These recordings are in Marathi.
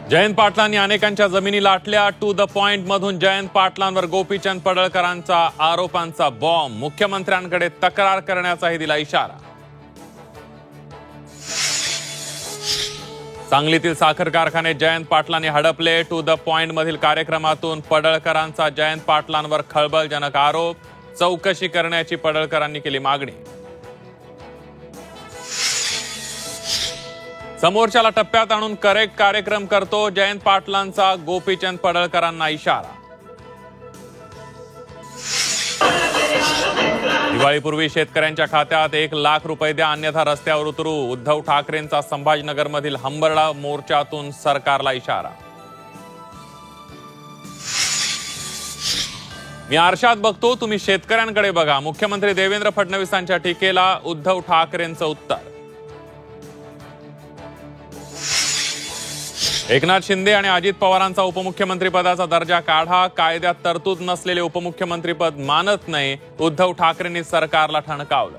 जयंत पाटलांनी अनेकांच्या जमिनी लाटल्या. टू द पॉइंट मधून जयंत पाटलांवर गोपीचंद पडळकरांचा आरोपांचा बॉम्ब. मुख्यमंत्र्यांकडे तक्रार करण्याचाही दिला इशारा. सांगलीतील साखर कारखाने जयंत पाटलांनी हडपले. टू द पॉइंट मधील कार्यक्रमातून पडळकरांचा जयंत पाटलांवर खळबळजनक आरोप. चौकशी करण्याची पडळकरांनी केली मागणी. समोरच्याला टप्प्यात आणून करेक्ट कार्यक्रम करतो जयंत पाटलांचा गोपीचंद पडळकरांना इशारा. दिवाळीपूर्वी शेतकऱ्यांच्या खात्यात 1 लाख रुपये द्या, अन्यथा रस्त्यावर उतरू. उद्धव ठाकरेंचा संभाजीनगरमधील हंबरडा मोर्चातून सरकारला इशारा. मी आरशात बघतो, तुम्ही शेतकऱ्यांकडे बघा. मुख्यमंत्री देवेंद्र फडणवीसांच्या टीकेला उद्धव ठाकरेंचं उत्तर. एकनाथ शिंदे आणि अजित पवारांचा उपमुख्यमंत्रीपदाचा दर्जा काढा. कायद्यात तरतूद नसलेले उपमुख्यमंत्रीपद मानत नाही. उद्धव ठाकरेंनी सरकारला ठणकावलं.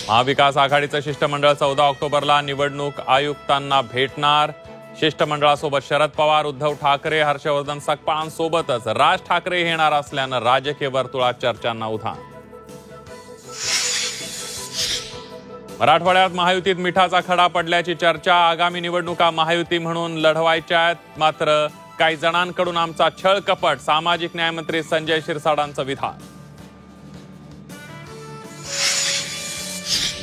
महाविकास आघाडीचं शिष्टमंडळ 14 ऑक्टोबरला निवडणूक आयुक्तांना भेटणार. शिष्टमंडळासोबत शरद पवार, उद्धव ठाकरे, हर्षवर्धन सकपाळांसोबतच राज ठाकरे येणार असल्यानं राजकीय वर्तुळात चर्चांना उधाण. मराठवाड्यात महायुतीत मिठाचा खडा पडल्याची चर्चा. आगामी निवडणुका महायुती म्हणून लढवायच्या आहेत, मात्र काही जणांकडून आमचा छळ कपट. सामाजिक न्यायमंत्री संजय शिरसाडांचं विधान.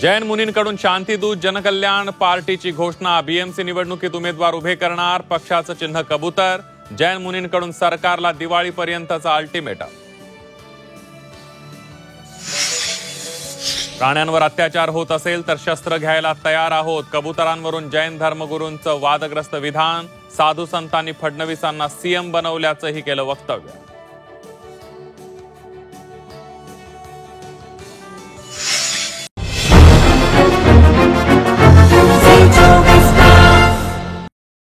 जैन मुनींकडून शांतीदूत जनकल्याण पार्टीची घोषणा. बीएमसी निवडणुकीत उमेदवार उभे करणार. पक्षाचं चिन्ह कबूतर. जैन मुनींकडून सरकारला दिवाळीपर्यंतचा अल्टिमेटम. प्राण्यांवर अत्याचार होत असेल तर शस्त्र घ्यायला तयार आहोत. कबुतरांवरून जैन धर्मगुरूंचं वादग्रस्त विधान. साधू संतांनी फडणवीसांना सीएम बनवल्याचंही केलं वक्तव्य.